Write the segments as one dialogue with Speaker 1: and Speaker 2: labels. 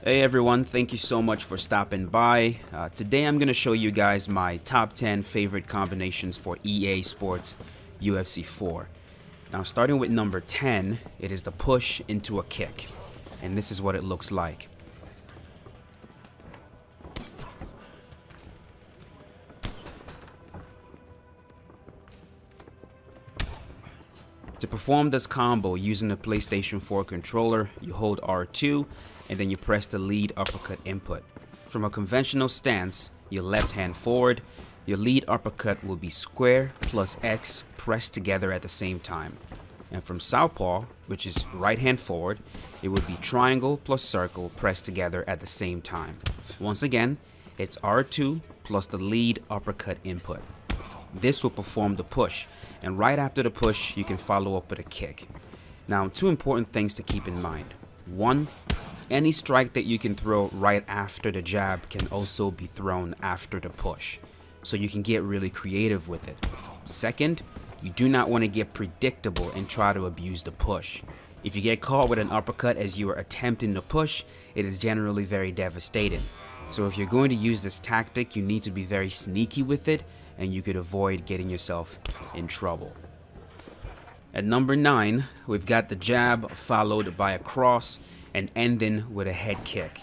Speaker 1: Hey everyone, thank you so much for stopping by. Today I'm going to show you guys my top 10 favorite combinations for EA Sports UFC 4. Now starting with number 10, it is the push into a kick. And this is what it looks like. To perform this combo using the PlayStation 4 controller, you hold R2 and then you press the lead uppercut input. From a conventional stance, your left hand forward, your lead uppercut will be square plus X pressed together at the same time. And from southpaw, which is right hand forward, it would be triangle plus circle pressed together at the same time. Once again, it's R2 plus the lead uppercut input. This will perform the push, and right after the push, you can follow up with a kick. Now, two important things to keep in mind. One, any strike that you can throw right after the jab can also be thrown after the push, so you can get really creative with it. Second, you do not want to get predictable and try to abuse the push. If you get caught with an uppercut as you are attempting to push, it is generally very devastating. So if you're going to use this tactic, you need to be very sneaky with it, and you could avoid getting yourself in trouble. At number 9, we've got the jab followed by a cross and ending with a head kick.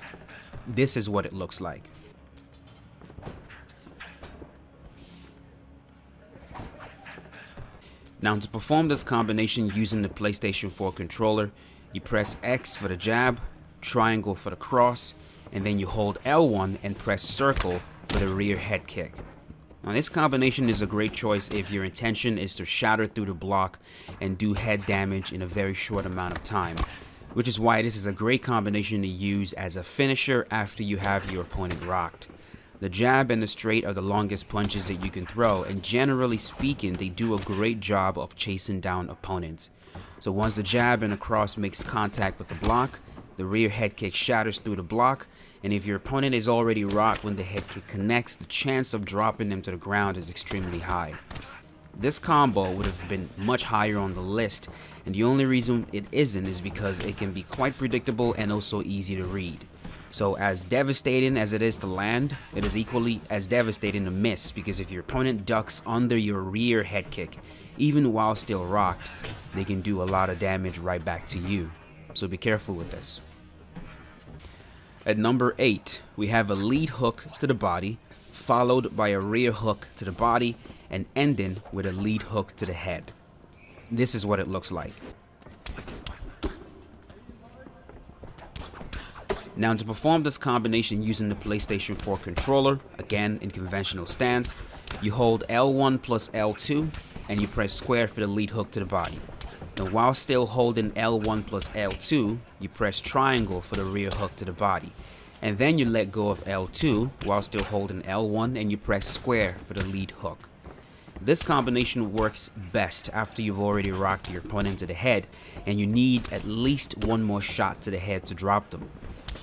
Speaker 1: This is what it looks like. Now to perform this combination using the PlayStation 4 controller, you press X for the jab, triangle for the cross, and then you hold L1 and press circle for the rear head kick. Now this combination is a great choice if your intention is to shatter through the block and do head damage in a very short amount of time, which is why this is a great combination to use as a finisher after you have your opponent rocked. The jab and the straight are the longest punches that you can throw, and generally speaking, they do a great job of chasing down opponents. So once the jab and the cross makes contact with the block, the rear head kick shatters through the block, and if your opponent is already rocked when the head kick connects, the chance of dropping them to the ground is extremely high. This combo would have been much higher on the list, and the only reason it isn't is because it can be quite predictable and also easy to read. So as devastating as it is to land, it is equally as devastating to miss, because if your opponent ducks under your rear head kick, even while still rocked, they can do a lot of damage right back to you. So be careful with this. At number 8, we have a lead hook to the body, followed by a rear hook to the body, and ending with a lead hook to the head. This is what it looks like. Now to perform this combination using the PlayStation 4 controller, again in conventional stance, you hold L1 plus L2 and you press square for the lead hook to the body. Now while still holding L1 plus L2, you press triangle for the rear hook to the body. And then you let go of L2 while still holding L1 and you press square for the lead hook. This combination works best after you've already rocked your opponent to the head and you need at least one more shot to the head to drop them.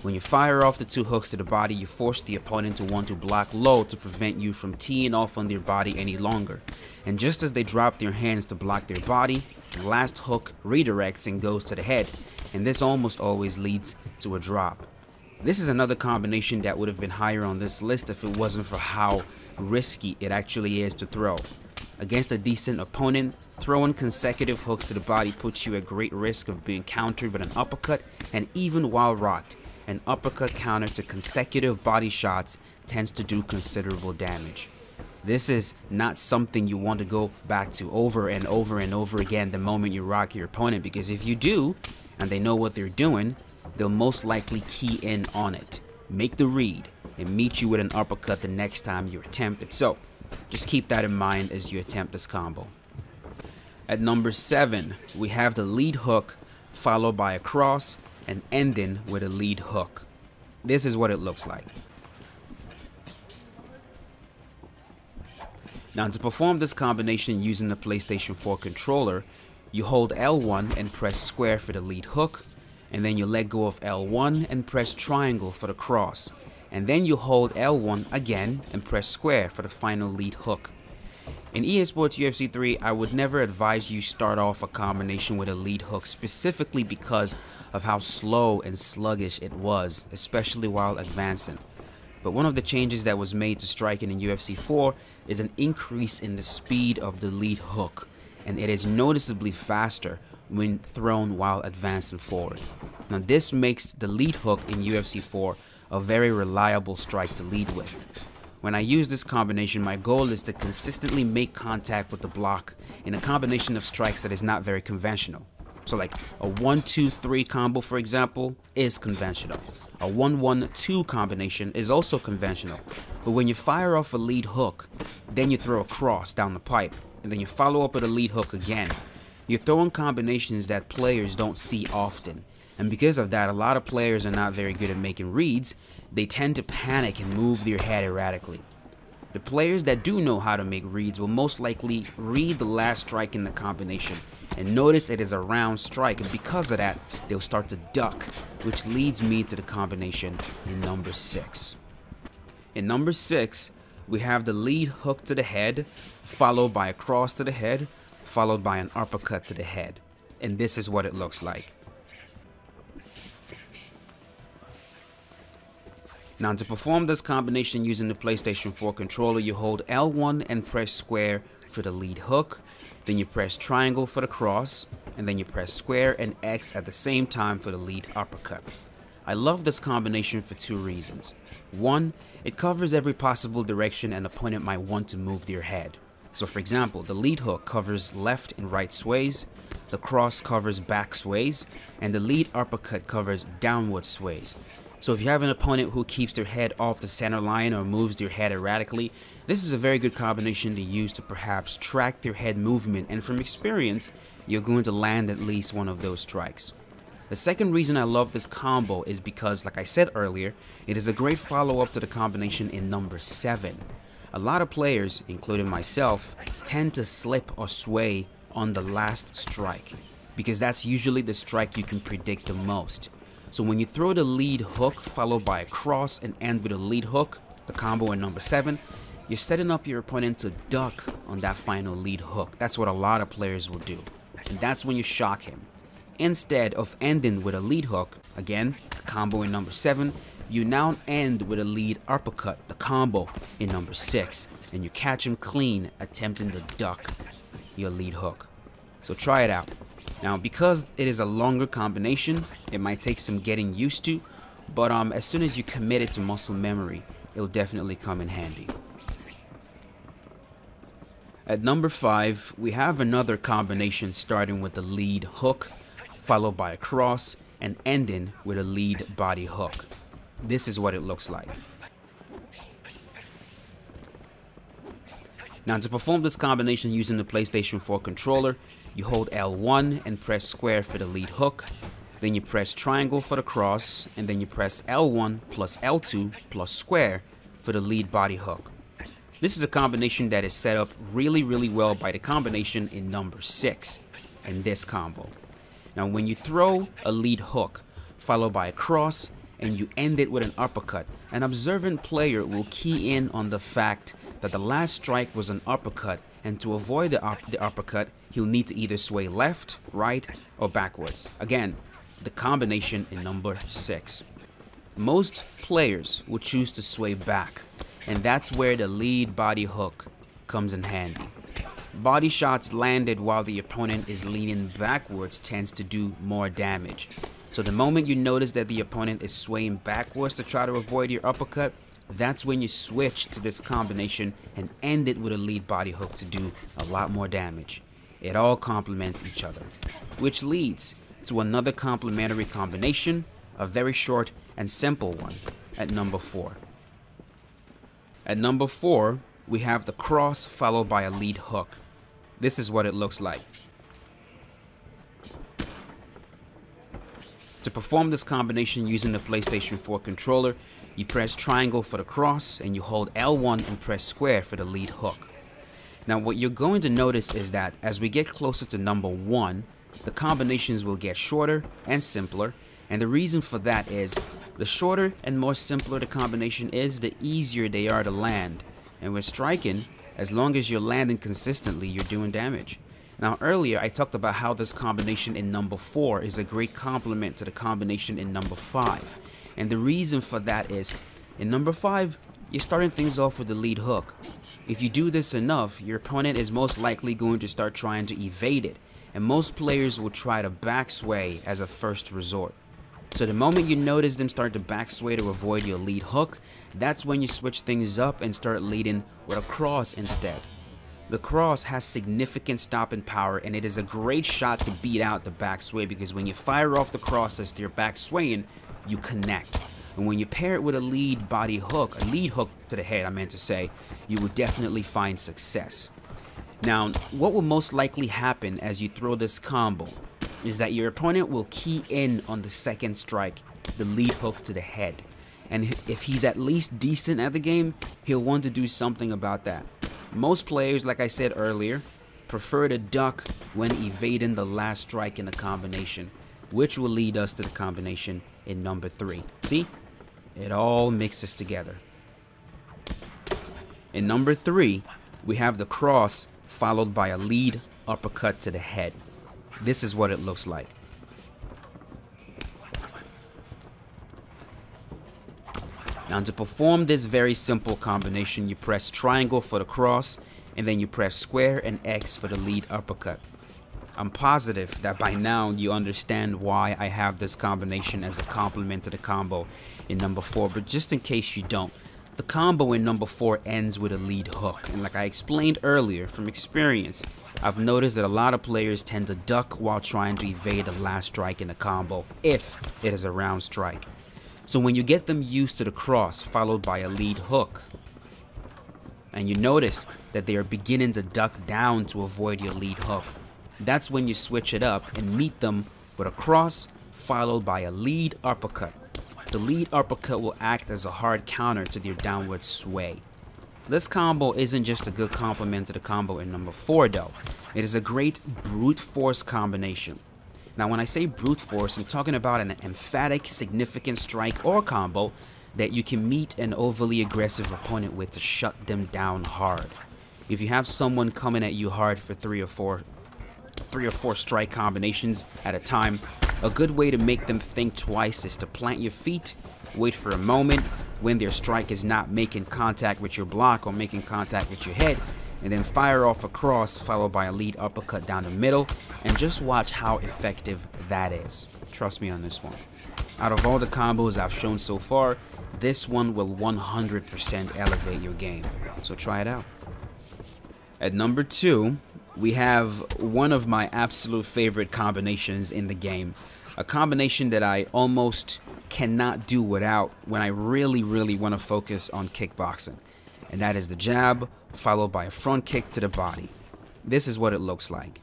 Speaker 1: When you fire off the two hooks to the body, you force the opponent to want to block low to prevent you from teeing off on their body any longer. And just as they drop their hands to block their body, the last hook redirects and goes to the head, and this almost always leads to a drop. This is another combination that would have been higher on this list if it wasn't for how risky it actually is to throw. Against a decent opponent, throwing consecutive hooks to the body puts you at great risk of being countered with an uppercut, and even while rocked, an uppercut counter to consecutive body shots tends to do considerable damage. This is not something you want to go back to over and over and over again the moment you rock your opponent, because if you do, and they know what they're doing, they'll most likely key in on it, make the read, and meet you with an uppercut the next time you attempt it. So just keep that in mind as you attempt this combo. At number 7, we have the lead hook followed by a cross and ending with a lead hook. This is what it looks like. Now to perform this combination using the PlayStation 4 controller, you hold L1 and press square for the lead hook, and then you let go of L1 and press triangle for the cross, and then you hold L1 again and press square for the final lead hook. In EA Sports UFC 3, I would never advise you start off a combination with a lead hook, specifically because of how slow and sluggish it was, especially while advancing. But one of the changes that was made to striking in UFC 4 is an increase in the speed of the lead hook, and it is noticeably faster when thrown while advancing forward. Now this makes the lead hook in UFC 4 a very reliable strike to lead with. When I use this combination, my goal is to consistently make contact with the block in a combination of strikes that is not very conventional. So like a 1-2-3 combo, for example, is conventional. A 1-1-2 combination is also conventional. But when you fire off a lead hook, then you throw a cross down the pipe, and then you follow up with a lead hook again, you're throwing combinations that players don't see often. And because of that, a lot of players are not very good at making reads. They tend to panic and move their head erratically. The players that do know how to make reads will most likely read the last strike in the combination and notice it is a round strike, and because of that, they'll start to duck, which leads me to the combination in number 6. In number 6, we have the lead hook to the head, followed by a cross to the head, followed by an uppercut to the head. And this is what it looks like. Now to perform this combination using the PlayStation 4 controller, you hold L1 and press square for the lead hook, then you press triangle for the cross, and then you press square and X at the same time for the lead uppercut. I love this combination for 2 reasons. 1, it covers every possible direction an opponent might want to move their head. So for example, the lead hook covers left and right sways, the cross covers back sways, and the lead uppercut covers downward sways. So if you have an opponent who keeps their head off the center line or moves their head erratically, this is a very good combination to use to perhaps track their head movement, and from experience, you're going to land at least one of those strikes. The second reason I love this combo is because, like I said earlier, it is a great follow-up to the combination in number 7. A lot of players, including myself, tend to slip or sway on the last strike, because that's usually the strike you can predict the most. So when you throw the lead hook followed by a cross and end with a lead hook, the combo in number 7, you're setting up your opponent to duck on that final lead hook. That's what a lot of players will do, and that's when you shock him. Instead of ending with a lead hook, again, the combo in number 7, you now end with a lead uppercut, the combo in number 6, and you catch him clean attempting to duck your lead hook. So try it out. Now because it is a longer combination, it might take some getting used to, but as soon as you commit it to muscle memory, it'll definitely come in handy. At number 5, we have another combination starting with the lead hook, followed by a cross, and ending with a lead body hook. This is what it looks like. Now to perform this combination using the PlayStation 4 controller, you hold L1 and press square for the lead hook, then you press triangle for the cross, and then you press L1 plus L2 plus square for the lead body hook. This is a combination that is set up really well by the combination in number 6 in this combo. Now when you throw a lead hook followed by a cross and you end it with an uppercut, an observant player will key in on the fact that the last strike was an uppercut, and to avoid the uppercut, he'll need to either sway left, right, or backwards. Again, the combination in number 6. Most players will choose to sway back, and that's where the lead body hook comes in handy. Body shots landed while the opponent is leaning backwards tends to do more damage. So the moment you notice that the opponent is swaying backwards to try to avoid your uppercut, that's when you switch to this combination and end it with a lead body hook to do a lot more damage. It all complements each other, which leads to another complementary combination, a very short and simple one, at number 4. At number 4, we have the cross followed by a lead hook. This is what it looks like. To perform this combination using the PlayStation 4 controller, you press triangle for the cross and you hold L1 and press square for the lead hook. Now what you're going to notice is that as we get closer to number 1, the combinations will get shorter and simpler, and the reason for that is the shorter and more simpler the combination is, the easier they are to land. And with striking, As long as you're landing consistently, you're doing damage. Now earlier I talked about how this combination in number 4 is a great complement to the combination in number 5. And the reason for that is, in number 5, you're starting things off with the lead hook. If you do this enough, your opponent is most likely going to start trying to evade it, and most players will try to backsway as a first resort. So the moment you notice them start to backsway to avoid your lead hook, that's when you switch things up and start leading with a cross instead. The cross has significant stopping power, and it is a great shot to beat out the backsway, because when you fire off the cross as you're backswaying, you connect. And when you pair it with a lead body hook, a lead hook to the head, I meant to say, you will definitely find success. Now, what will most likely happen as you throw this combo is that your opponent will key in on the second strike, the lead hook to the head. And if he's at least decent at the game, he'll want to do something about that. Most players, like I said earlier, prefer to duck when evading the last strike in the combination, which will lead us to the combination in number 3. See? It all mixes together. In number 3, we have the cross followed by a lead uppercut to the head. This is what it looks like. Now to perform this very simple combination, you press triangle for the cross, and then you press square and X for the lead uppercut. I'm positive that by now you understand why I have this combination as a complement to the combo in number 4, but just in case you don't, the combo in number 4 ends with a lead hook, and like I explained earlier, from experience, I've noticed that a lot of players tend to duck while trying to evade the last strike in the combo, if it is a round strike. So when you get them used to the cross followed by a lead hook, and you notice that they are beginning to duck down to avoid your lead hook, that's when you switch it up and meet them with a cross followed by a lead uppercut. The lead uppercut will act as a hard counter to their downward sway. This combo isn't just a good complement to the combo in number 4 though. It is a great brute force combination. Now when I say brute force, I'm talking about an emphatic, significant strike or combo that you can meet an overly aggressive opponent with to shut them down hard. If you have someone coming at you hard for three or four strike combinations at a time, a good way to make them think twice is to plant your feet, wait for a moment when their strike is not making contact with your block or making contact with your head, and then fire off a cross followed by a lead uppercut down the middle, and just watch how effective that is. Trust me on this one. Out of all the combos I've shown so far, this one will 100% elevate your game, so try it out. At number 2, we have one of my absolute favorite combinations in the game. A combination that I almost cannot do without when I really want to focus on kickboxing. And that is the jab, followed by a front kick to the body. This is what it looks like.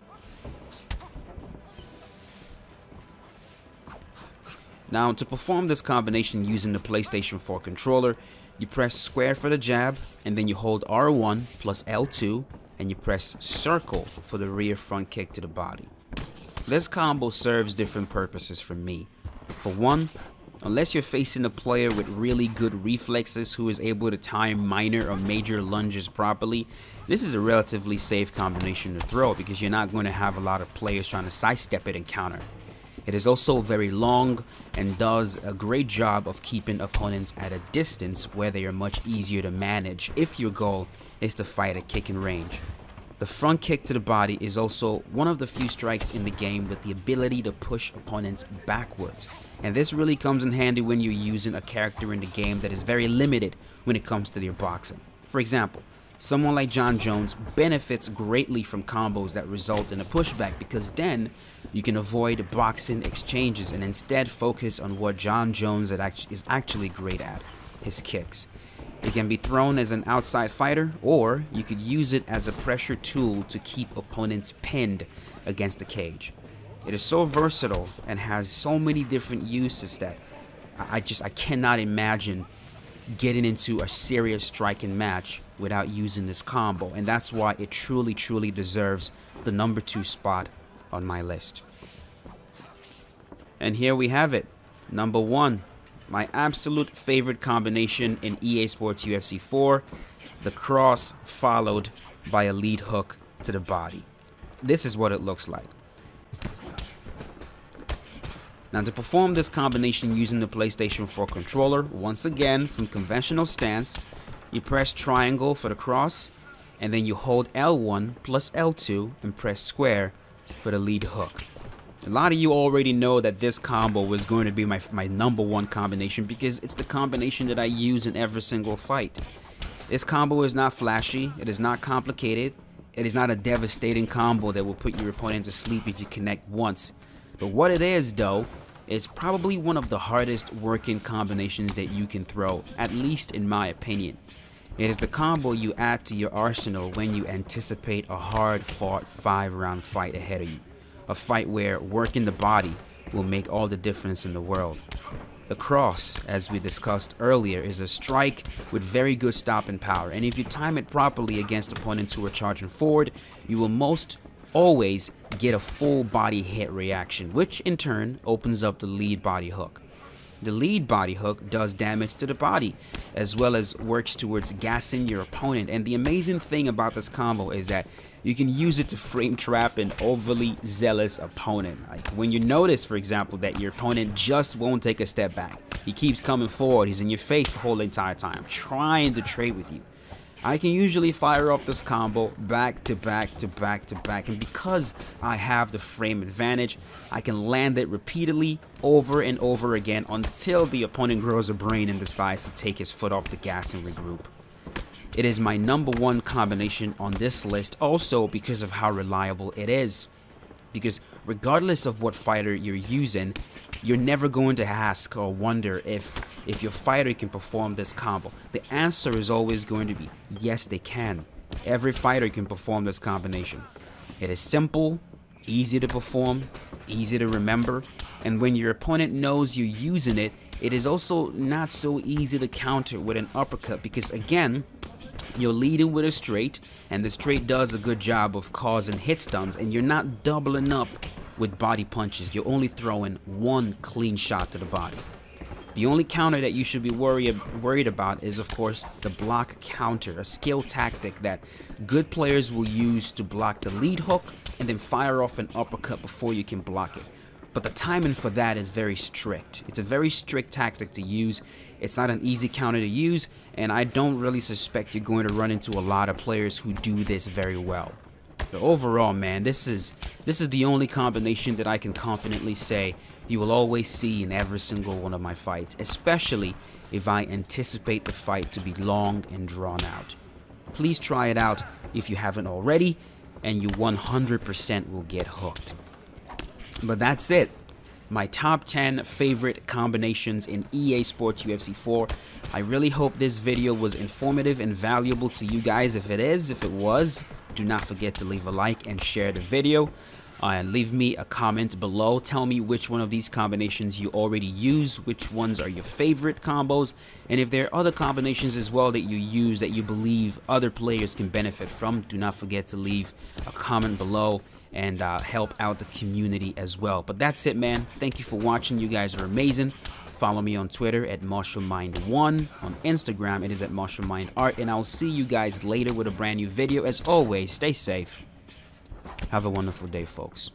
Speaker 1: Now to perform this combination using the PlayStation 4 controller, you press square for the jab, and then you hold R1 plus L2, and you press circle for the rear front kick to the body. This combo serves different purposes for me. For one, unless you're facing a player with really good reflexes who is able to time minor or major lunges properly, this is a relatively safe combination to throw because you're not going to have a lot of players trying to sidestep it and counter. It is also very long and does a great job of keeping opponents at a distance where they are much easier to manage if your goal is to fight at kicking range. The front kick to the body is also one of the few strikes in the game with the ability to push opponents backwards, and this really comes in handy when you're using a character in the game that is very limited when it comes to their boxing. For example, someone like Jon Jones benefits greatly from combos that result in a pushback, because then you can avoid boxing exchanges and instead focus on what Jon Jones is actually great at, his kicks. It can be thrown as an outside fighter, or you could use it as a pressure tool to keep opponents pinned against the cage. It is so versatile and has so many different uses that I cannot imagine getting into a serious striking match without using this combo, and that's why it truly deserves the number 2 spot on my list. And here we have it, number 1, My absolute favorite combination in EA Sports UFC 4, the cross followed by a lead hook to the body. This is what it looks like. Now, to perform this combination using the PlayStation 4 controller, once again from conventional stance, you press triangle for the cross, and then you hold L1 plus L2 and press square for the lead hook. A lot of you already know that this combo was going to be my #1 combination because it's the combination that I use in every single fight. This combo is not flashy, it is not complicated, it is not a devastating combo that will put your opponent to sleep if you connect once. But what it is though, is probably one of the hardest working combinations that you can throw, at least in my opinion. It is the combo you add to your arsenal when you anticipate a hard-fought 5-round fight ahead of you. A fight where working the body will make all the difference in the world. The cross, as we discussed earlier, is a strike with very good stopping power, and if you time it properly against opponents who are charging forward, you will most always get a full body hit reaction, which in turn opens up the lead body hook. The lead body hook does damage to the body, as well as works towards gassing your opponent, and the amazing thing about this combo is that you can use it to frame trap an overly zealous opponent. Like when you notice, for example, that your opponent just won't take a step back. He keeps coming forward, he's in your face the whole entire time, trying to trade with you. I can usually fire off this combo back to back to back to back, and because I have the frame advantage, I can land it repeatedly over and over again until the opponent grows a brain and decides to take his foot off the gas and regroup. It is my #1 combination on this list also because of how reliable it is. Because regardless of what fighter you're using, you're never going to ask or wonder if your fighter can perform this combo. The answer is always going to be, yes, they can. Every fighter can perform this combination. It is simple, easy to perform, easy to remember, and when your opponent knows you're using it, it is also not so easy to counter with an uppercut because, again, you're leading with a straight, and the straight does a good job of causing hit stuns, and you're not doubling up with body punches. You're only throwing one clean shot to the body. The only counter that you should be worried about is, of course, the block counter, a skill tactic that good players will use to block the lead hook and then fire off an uppercut before you can block it. But the timing for that is very strict. It's a very strict tactic to use. It's not an easy counter to use, and I don't really suspect you're going to run into a lot of players who do this very well. But overall, man, this is the only combination that I can confidently say you will always see in every single one of my fights, especially if I anticipate the fight to be long and drawn out. Please try it out if you haven't already, and you 100% will get hooked. But that's it. My top 10 favorite combinations in EA Sports UFC 4. I really hope this video was informative and valuable to you guys. If it was, do not forget to leave a like and share the video. And leave me a comment below. Tell me which one of these combinations you already use, which ones are your favorite combos, and if there are other combinations as well that you use that you believe other players can benefit from. Do not forget to leave a comment below and help out the community as well. But that's it, man. Thank you for watching. You guys are amazing. Follow me on Twitter at MartialMind1. On Instagram, it is at MartialMindArt. And I'll see you guys later with a brand new video. As always, stay safe. Have a wonderful day, folks.